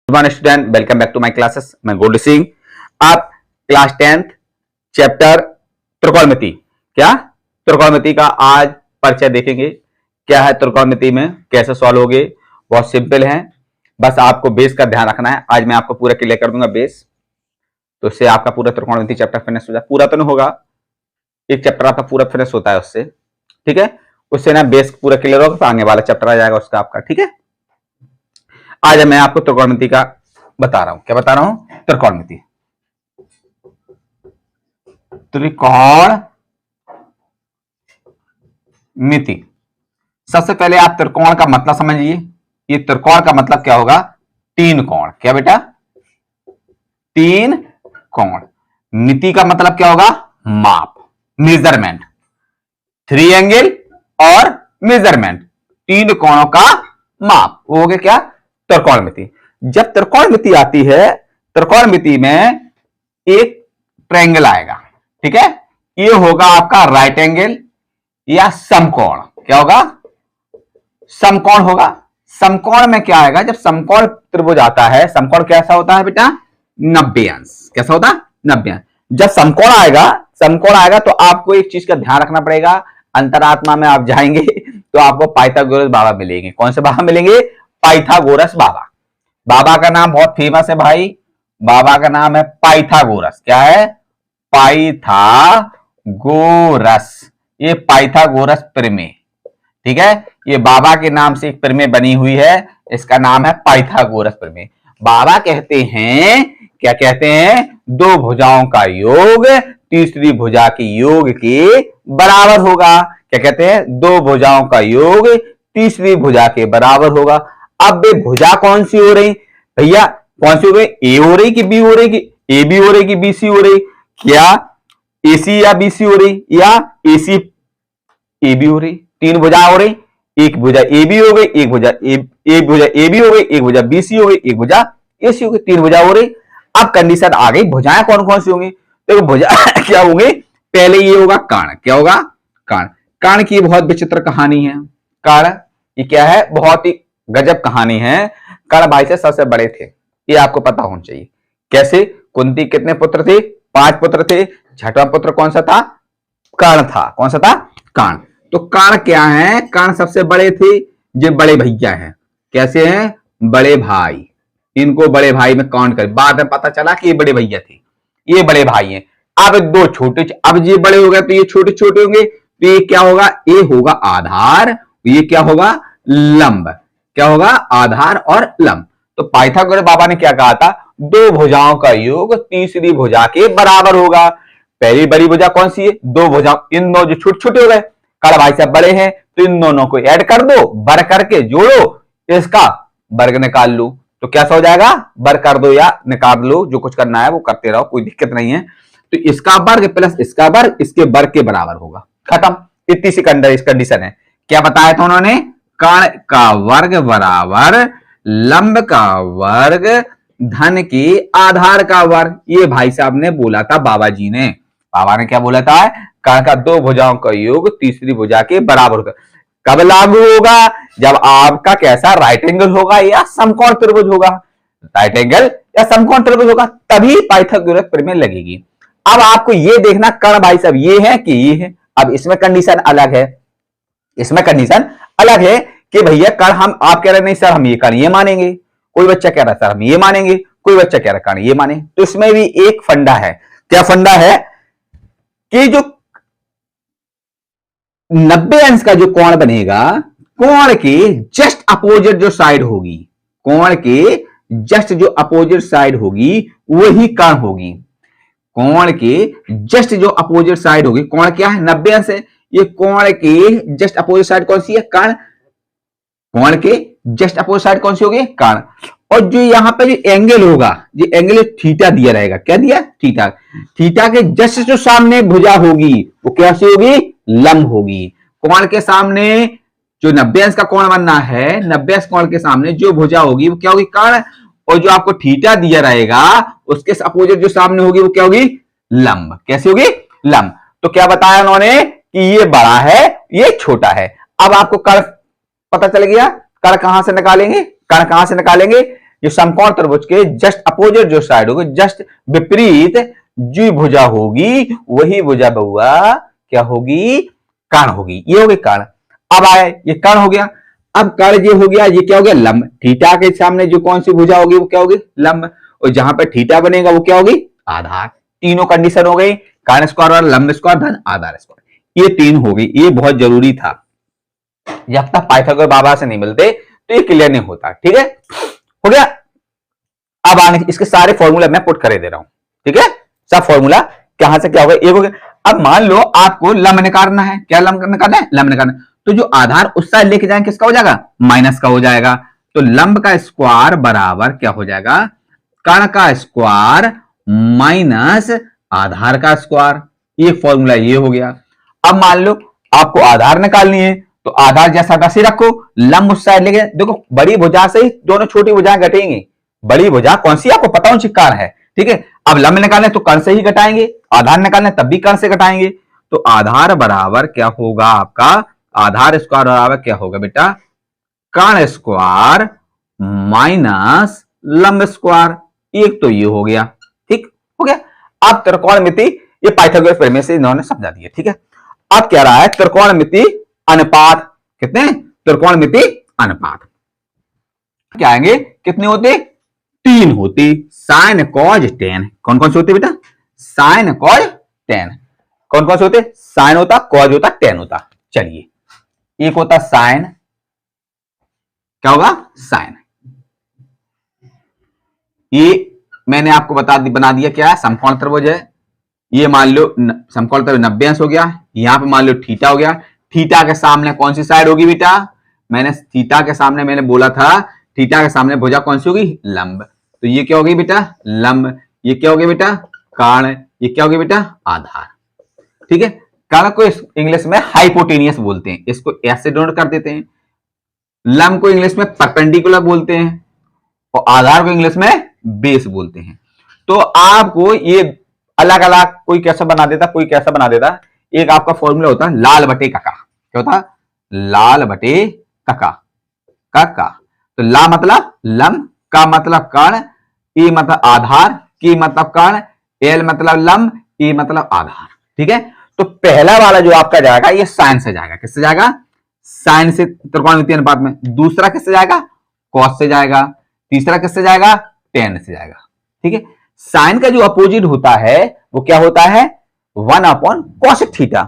Good morning student, welcome back to my classes. मैं Gold Singh. आप class 10th chapter त्रिकोणमिति, क्या त्रिकोणमिति का आज परिचय देखेंगे। क्या है त्रिकोणमिति में, कैसे सॉल्व होगे। बहुत सिंपल है, बस आपको बेस का ध्यान रखना है। आज मैं आपको पूरा क्लियर कर दूंगा बेस, तो इससे आपका पूरा त्रिकोणमिति चैप्टर फिनिश हो जाए। पूरा तो नहीं होगा, एक चैप्टर आपका पूरा फिनिश होता है उससे, ठीक है। उससे ना बेस पूरा क्लियर होगा, तो आगे वाला चैप्टर आ जाएगा उसका आपका, ठीक है। आज मैं आपको त्रिकोणमिति का बता रहा हूं। क्या बता रहा हूं? त्रिकोणमिति। त्रिकोणमिति, सबसे पहले आप त्रिकोण का मतलब समझिए। ये त्रिकोण का मतलब क्या होगा? तीन कोण। क्या बेटा? तीन कोण। मिति का मतलब क्या होगा? माप, मेजरमेंट। थ्री एंगल और मेजरमेंट, तीन कोणों का माप, वो हो गया क्या? त्रिकोणमिति। जब त्रिकोणमिति आती है, त्रिकोणमिति में एक ट्रायंगल आएगा, ठीक है। ये होगा आपका राइट एंगल या समकोण। क्या होगा? समकोण होगा। समकोण में क्या आएगा? जब समकोण त्रिभुज आता है, समकोण कैसा होता है बेटा? 90 अंश। कैसा होता है? 90 अंश। जब समकोण आएगा तो आपको एक चीज का ध्यान रखना पड़ेगा। अंतरात्मा में आप जाएंगे तो आपको पाइथागोरस बाबा मिलेंगे। कौन से बाबा मिलेंगे? पाइथागोरस बाबा। बाबा का नाम बहुत फेमस है भाई, बाबा का नाम है पाइथागोरस। क्या है? पाइथागोरस। ये पाइथागोरस प्रमेय, ठीक है। ये बाबा के नाम से एक प्रमेय बनी हुई है, इसका नाम है पाइथागोरस प्रमेय। बाबा कहते हैं, क्या कहते हैं? दो भुजाओं का योग तीसरी भुजा के योग के बराबर होगा। क्या कहते हैं? दो भुजाओं का योग तीसरी भुजा के बराबर होगा। अब वे भुजा कौन सी हो रही भैया? कौन सी हो गई? ए हो रही कि बी हो रही, कि ए बी हो रही कि बी सी हो रही? क्या एसी या बीसी हो रही, या एसी ए बी हो रही? तीन भुजा हो रही, एक भुजा ए बी हो गई, एक भुजा ए बी हो गई, एक भुजा बी सी हो गई, एक भुजा ए सी हो गई, तीन भुजा हो रही। अब कंडीशन आ गई, भुजाएं कौन कौन सी होंगी? तो भुजा क्या होंगे? पहले ये होगा कर्ण। क्या होगा? कर्ण। कर्ण की बहुत विचित्र कहानी है। कर्ण ये क्या है? बहुत ही गजब कहानी है। कर्ण भाई से सबसे बड़े थे, ये आपको पता होना चाहिए। कैसे? कुंती कितने पुत्र थे? 5 पुत्र थे। छठवां पुत्र कौन सा था? कर्ण था। कौन सा था? कर्ण। तो कर्ण क्या है? कर्ण सबसे बड़े थे, ये बड़े भैया हैं। कैसे हैं? बड़े भाई। इनको बड़े भाई में काउंट कर, बाद में पता चला कि ये बड़े भैया थे, ये बड़े भाई हैं। अब दो छोटे, अब ये बड़े हो गए तो ये छोटे छोटे होंगे, तो ये क्या होगा? ये होगा आधार, ये क्या होगा? लंब। क्या होगा? आधार और लंब। तो पाइथागोरस बाबा ने क्या कहा था? दो भुजाओं का योग तीसरी भुजा के बराबर होगा। पहली बड़ी भुजा कौन सी है? दो भुजा, इन दो जो छोटे छोटे हो गए, कर्ण भाई साहब बड़े हैं, तो इन दोनों को ऐड कर दो, वर्ग करके जोड़ो, इसका वर्ग निकाल लो, तो कैसा हो जाएगा? वर्ग कर दो या निकाल लो, जो कुछ करना है वो करते रहो, कोई दिक्कत नहीं है। तो इसका वर्ग प्लस इसका वर्ग इसके वर्ग के बराबर होगा। खत्म। इतनी सी कंडीशन है। क्या बताया था उन्होंने? कर्ण का वर्ग बराबर लंब का वर्ग धन के आधार का वर्ग। ये भाई साहब ने बोला था, बाबा जी ने। बाबा ने क्या बोला था? कर्ण का दो भुजाओं का योग तीसरी भुजा के बराबर होगा। कब लागू होगा? जब आपका कैसा? राइट एंगल होगा या समकोण त्रिभुज होगा। राइट एंगल या समकोण त्रिभुज होगा, तभी पाइथागोरस प्रमेय लगेगी। अब आपको ये देखना, कर्ण भाई साहब ये है कि ये है। अब इसमें कंडीशन अलग है, इसमें कंडीशन अलग है कि भैया कर्ण, हम आप कह रहे नहीं सर हम ये कर्ण ये मानेंगे, कोई बच्चा कह रहा है सर हम ये मानेंगे, कोई बच्चा कह रहा है कर्ण ये माने। तो इसमें भी एक फंडा है। क्या फंडा है? कि जो 90 अंश का जो कोण बनेगा, कोण के जस्ट अपोजिट जो साइड होगी, कोण के जस्ट जो अपोजिट साइड होगी वही कर्ण होगी। कोण के जस्ट जो अपोजिट साइड होगी, कोण क्या है? 90 अंश है। ये कोण के जस्ट अपोजिट साइड कौन सी है? कर्ण। कोण के जस्ट अपोजिट साइड कौन सी होगी? कर्ण। और जो यहां पे जो एंगल होगा, जो एंगल थीटा दिया रहेगा, क्या दिया? थीटा। थीटा के जस्ट जो सामने भुजा होगी वो कैसी होगी? लंब होगी। कोण के सामने जो 90 अंश का कोण बनना है, 90 अंश कोण के सामने जो भुजा होगी वो क्या होगी? कर्ण। और जो आपको थीटा दिया रहेगा उसके अपोजिट जो सामने होगी वो क्या होगी? लंब। कैसी होगी? लंब। तो क्या बताया उन्होंने? कि ये बड़ा है ये छोटा है। अब आपको कर्ण पता चल गया। कर्ण कहां से निकालेंगे? कर्ण कहां से निकालेंगे? जो समकोण त्रिभुज के जस्ट अपोजिट जो साइड होगी, जस्ट विपरीत जो भुजा होगी वही भुजा बउआ क्या होगी, कर्ण होगी। ये हो गई कर्ण। अब आए ये कर्ण हो गया। अब कर्ण ये हो गया, ये क्या हो गया, लंब। थीटा के सामने जो कौन सी भुजा होगी वो क्या होगी, लंब। और जहां पे थीटा बनेगा वो क्या होगी, आधार। तीनों कंडीशन हो गई, कर्ण स्क्वायर और लंब स्क्वायर धन आधार स्क्वायर, ये तीन हो गई। ये बहुत जरूरी था, जब तक पाइथागोरस बाबा से नहीं मिलते तो ये क्लियर नहीं होता। ठीक है, हो गया। अब आने इसके सारे फॉर्मूला मैं पुट करे दे रहा हूं। ठीक है, सब फॉर्मूला कहां से क्या होगा, एक हो गया। अब मान लो आपको लंब निकालना है, क्या लंब निकालना है, लंब निकालना है। तो जो आधार उस साइड लेके जाएंगे किसका हो जाएगा, माइनस का हो जाएगा। तो लंब का स्क्वायर बराबर क्या हो जाएगा, कर्ण का स्क्वायर माइनस आधार का स्क्वायर। ये फॉर्मूला ये हो गया। अब मान लो आपको आधार निकालनी है, तो आधार जैसा तैसे रखो, लंब उस साइड लेके, देखो बड़ी भुजा से ही दोनों छोटी भुजाएं घटेंगी। बड़ी भुजा कौन सी आपको पता होनी कार है। ठीक है, अब लंब निकालने तो कर्ण से ही घटाएंगे, आधार निकालने तब भी कर्ण से घटाएंगे। तो आधार बराबर क्या होगा आपका, आधार स्क्वायर बराबर क्या होगा बेटा, कर्ण स्क्वायर माइनस लंब स्क्वायर। एक तो ये हो गया, ठीक हो गया। अब त्रिकोणमिति, ये पाइथागोरस प्रमेय से इन्होंने समझा दिया। ठीक है, अब क्या रहा है, त्रिकोणमिति अनुपात। कितने, त्रिकोणमिति अनुपात क्या आएंगे, कितने होते, तीन होती, साइन कॉज टेन। कौन कौन से होते बेटा, साइन कॉज टेन। कौन कौन से होते, साइन होता, कॉज होता, टेन होता। चलिए, एक होता साइन, क्या होगा, साइन। ये मैंने आपको बना दिया क्या है, समकोण त्रिभुज है। ये मान लो समकोण त्रिभुज 90 अंश हो गया। यहां पे मान लो थीटा हो गया। थीटा के सामने कौन सी साइड होगी बेटा, मैंने थीटा के सामने मैंने बोला था, थीटा के सामने भुजा कौन सी होगी, लंब। तो ये क्या होगी बेटा, लंब। ये क्या होगी बेटा, कर्ण। ये क्या होगी बेटा, आधार। ठीक है, कर्ण को इंग्लिश में हाइपोटेनियस बोलते हैं, इसको ऐसे डिनोट कर देते हैं। लंब को इंग्लिश में परपेंडिकुलर बोलते हैं, और आधार को इंग्लिश में बेस बोलते हैं। तो आपको ये अलग अलग कोई कैसा बना देता, कोई कैसा बना देता। एक आपका फॉर्मूला होता है लाल बटे कका। क्या होता, लाल बटे कका। कका तो ला मतलब लंब, का मतलब कर्ण, ई मतलब आधार, की मतलब कर्ण, एल मतलब लंब, ई मतलब आधार। ठीक है, तो पहला वाला जो आपका जाएगा ये साइन से जाएगा। किससे जाएगा, साइन से त्रिकोणमितीय अनुपात में। दूसरा किससे जाएगा, कॉस से जाएगा। तीसरा किससे जाएगा, टेन से जाएगा। ठीक है, साइन का जो अपोजिट होता है वो क्या होता है, 1/cos थीटा,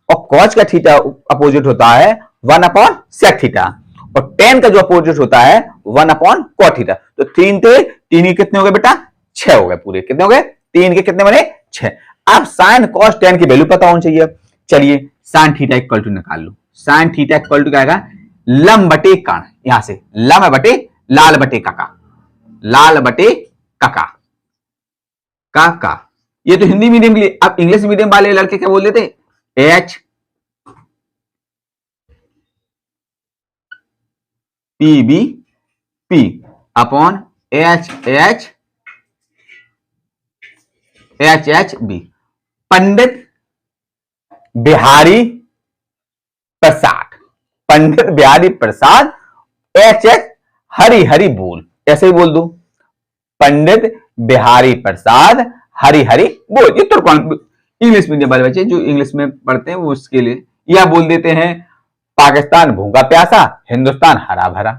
और कॉस का थीटा अपोजिट होता है 1/sec थीटा, और टेन का जो अपोजिट होता है 1/cot थीटा। तो तीन थे, तीन ही कितने हो गए बेटा, 6 हो गए पूरे। कितने हो गए, तीन के कितने बने, 6। अब साइन कॉस टेन की वैल्यू पता होनी चाहिए। चलिए साइन थीटा इक्वल टू निकाल लो। साइन थीटा इक्वल टू क्या आएगा, लंब बटे कर्ण। यहां से लंब बटे लाल बटे कका, लाल बटे कका, का। ये तो हिंदी मीडियम के लिए। अब इंग्लिश मीडियम वाले लड़के क्या बोल देते, H P B P upon H H H H B. Pandit Bihari Prasad, Pandit Bihari Prasad H H Hari Hari बोल। ऐसे ही बोल दो, पंडित बिहारी प्रसाद हरि हरि बोल। ये तो इंग्लिश मीडियम वाले बच्चे जो इंग्लिश में पढ़ते हैं वो उसके लिए यह बोल देते हैं, पाकिस्तान भूखा प्यासा, हिंदुस्तान हरा भरा।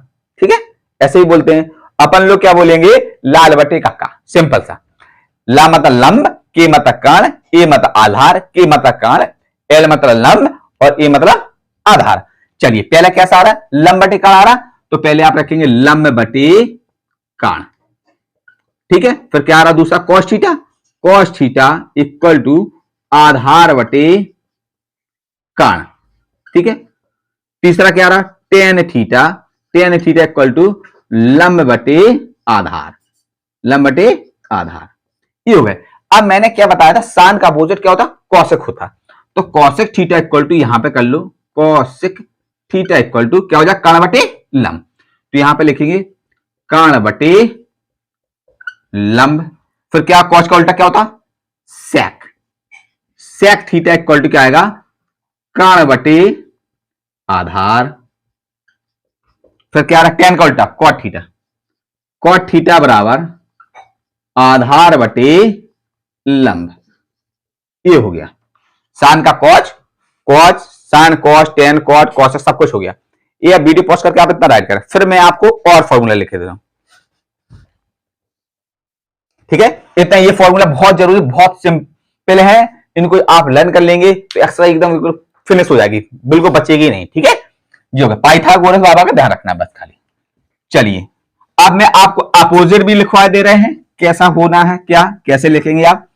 ठीक है, ऐसे ही बोलते हैं। अपन लोग क्या बोलेंगे, लाल बटे कक्का। सिंपल सा, ला मतलब लंब, के मतलब कर्ण, ए मतलब आधार, के मतलब कर्ण, एल मतलब लंब, और ए मतलब आधार। चलिए पहला कैसा आ रहा है, लंब बटे कर्ण आ रहा, तो पहले आप रखेंगे लंब बटे कर्ण। ठीक है, फिर क्या आ रहा दूसरा, cos theta. cos theta equal to आधार बटे कर्ण। ठीक है, तीसरा क्या आ रहा, tan theta. Tan theta equal to लंब बटे आधार, लंब बटे आधार। ये हो गए। अब मैंने क्या बताया था, साइन का अपोजिट क्या होता, कौशिक होता। तो कौशिक थीटा इक्वल टू यहां पे कर लो, कौशिक थीटा इक्वल टू क्या हो जाए, कर्ण बटे लंब। तो यहां पे लिखेंगे कर्ण बटे लंब। फिर क्या, कॉस का उल्टा क्या होता, सेक। सेक थीटा इक्वल टू क्या आएगा, कर्ण बटे आधार। फिर क्या आ रहा, टेन का उल्टा कॉट थीटा। कॉट थीटा बराबर आधार बटे लंब, ये हो गया साइन का cos, cos sine cos tan cot cos सब कुछ हो गया। ये अब वीडियो पॉज करके आप इतना राइट करें, फिर मैं आपको और फॉर्मूला लिख देता हूं। ठीक है, इतना ये फॉर्मूला बहुत जरूरी, बहुत सिंपल है, इनको आप लर्न कर लेंगे तो एक्सरसाइज एकदम बिल्कुल फिनिश हो जाएगी, बिल्कुल बचेगी नहीं। ठीक है, जो पाइथागोरस बाबा का ध्यान रखना बस खाली। चलिए अब मैं आपको अपोजिट भी लिखवा दे रहे हैं, कैसा होना है, क्या कैसे लिखेंगे आप।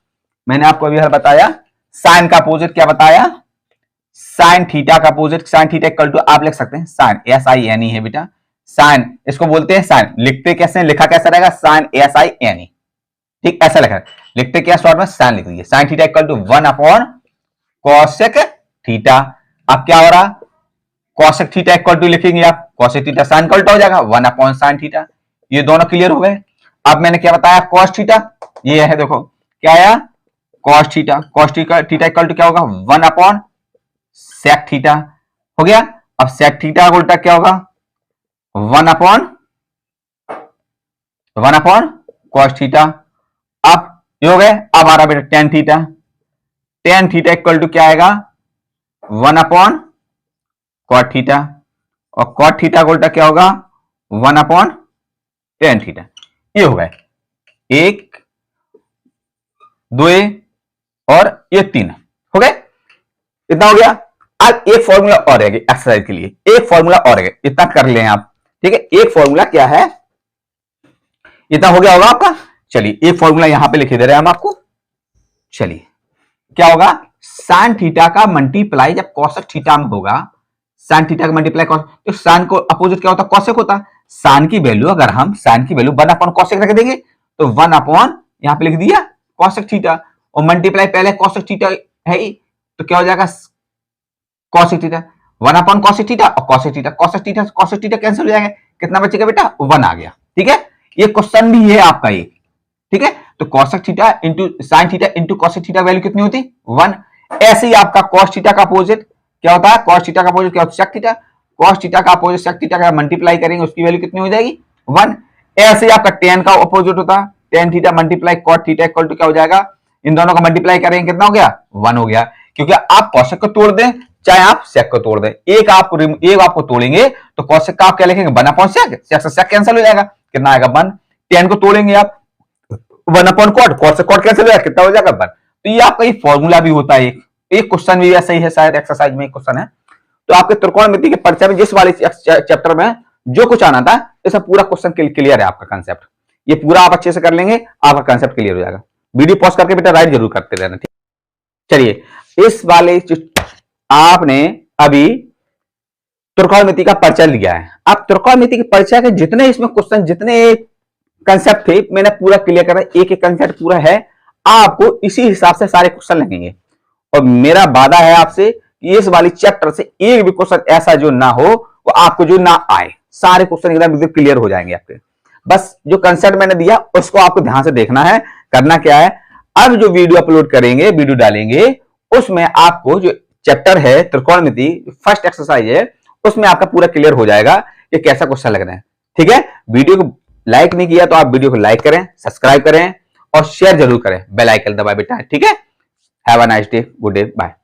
मैंने आपको अभी बताया साइन का अपोजिट क्या बताया, साइन थीटा का अपोजिट, साइन थीटा इक्वल टू आप लिख सकते हैं साइन SINE है बेटा, साइन इसको बोलते हैं साइन, लिखते कैसे, लिखा कैसा रहेगा साइन SINE, ठीक ऐसा लिखा, लिखते क्या शॉर्ट में साइन लिख दीजिए, sine theta equal to 1 upon cosec theta. अब क्या हो रहा, कॉसेक थीटा इक्वल टू लिखेंगे आप, कॉसेक थीटा साइन का उल्टा हो जाएगा 1 अपॉन साइन थीटा। ये दोनों क्लियर हो गए। अब मैंने क्या बताया कॉस थीटा, ये है देखो क्या आया cos theta, cos theta equal to क्या होगा 1 अपॉन सेक थीटा हो गया। अब सेक थीटा का उल्टा क्या होगा 1 अपॉन कॉस थीटा। अब ये हो गए, अब आ रहा बेटा tan theta, tan theta equal to क्या आएगा 1 अपॉन कॉट थीटा, और कॉट थीटा का उल्टा क्या होगा 1 अपॉन टेन थीटा। ये हो गए एक दो और ये तीन हो गए, इतना हो गया। अब एक फॉर्मूला और है एक्सरसाइज के लिए, एक फॉर्मूला और है, इतना कर लें आप। ठीक है, एक फॉर्मूला क्या है, इतना हो गया होगा आपका। चलिए एक फॉर्मूला यहां पे लिखे दे रहे हैं हम आपको। चलिए क्या होगा साइन थीटा का मल्टीप्लाई जब कॉसेक थीटा में होगा, साइन थीटा का मल्टीप्लाई कॉस, तो साइन को अपोजिट क्या होता है कॉसेक होता है। साइन की वैल्यू अगर हम साइन की वैल्यू 1 अपॉन कॉसेक रख देंगे तो 1 अपॉन यहां पे लिख दिया कॉसेक थीटा, और मल्टीप्लाई पहले कॉसेक थीटा है ही, तो क्या हो जाएगा cosec theta 1 upon cosec theta, और कॉसेक थीटा कैंसिल हो जाएगा, कितना बचेगा बेटा 1 आ गया। ठीक है, ये क्वेश्चन भी है आपका ये। ठीक है, तो cosec theta into sine theta into cosec theta value कितनी होती 1। ऐसे ही आपका कॉस थीटा का अपोजिट क्या होता है, कॉस थीटा का अपोजिट क्या होता है सेक थीटा, कॉस थीटा का अपोजिट सेक थीटा का मल्टीप्लाई करेंगे उसकी वैल्यू कितनी हो जाएगी 1। ऐसे ही आपका टेन का अपोजिट होता है, tan theta multiply cot theta equal to क्या हो जाएगा, इन दोनों का मल्टीप्लाई करेंगे कितना हो गया 1 हो गया। क्योंकि आप कॉसेक को तोड़ दें चाहे आप सेक को तोड़ दें, एक आपको तोड़ेंगे तो कॉसेक का आप क्या लिखेंगे 1 अपॉन सेक, सेक से सेक कैंसिल हो जाएगा, कितना आएगा 1। टेन को तोड़ेंगे आप 1 अपॉन कॉट, कॉट से कॉट कैंसिल हो जाएगा, कितना हो जाएगा 1। तो ये आपका ये फॉर्मूला भी होता है, एक क्वेश्चन भी ऐसा ही है, शायद एक्सरसाइज में एक क्वेश्चन है। तो आपके त्रिकोणमिति के परिचय में जिस वाले चैप्टर में जो कुछ आना था ये सब पूरा क्वेश्चन क्लियर है आपका कंसेप्ट, ये पूरा आप अच्छे से कर लेंगे आपका कंसेप्ट क्लियर हो जाएगा। वीडियो पॉज करके बेटा राइट जरूर करते रहना। ठीक, चलिए इस वाले आपने अभी त्रिकोणमिति का परिचय लिया है, आप त्रिकोणमिति के परिचय के जितने इसमें क्वेश्चन जितने कंसेप्ट थे मैंने पूरा क्लियर करा, एक एक कंसेप्ट पूरा है, आपको इसी हिसाब से सारे क्वेश्चन लगेंगे। और मेरा वादा है आपसे कि इस वाली चैप्टर से एक भी क्वेश्चन ऐसा जो ना हो वो आपको जो ना आए, सारे क्वेश्चन एकदम क्लियर हो जाएंगे आपके। बस जो कंसेप्ट मैंने दिया उसको आपको ध्यान से देखना है, करना क्या है, अब जो वीडियो अपलोड करेंगे वीडियो डालेंगे उसमें आपको जो चैप्टर है त्रिकोणमिति फर्स्ट एक्सरसाइज है उसमें आपका पूरा क्लियर हो जाएगा कि कैसा क्वेश्चन लगना है। ठीक है, वीडियो को लाइक नहीं किया तो आप वीडियो को लाइक करें, सब्सक्राइब करें और शेयर जरूर करें, बेल आइकन दबाए बेटा। ठीक है, have a nice day, good day, bye.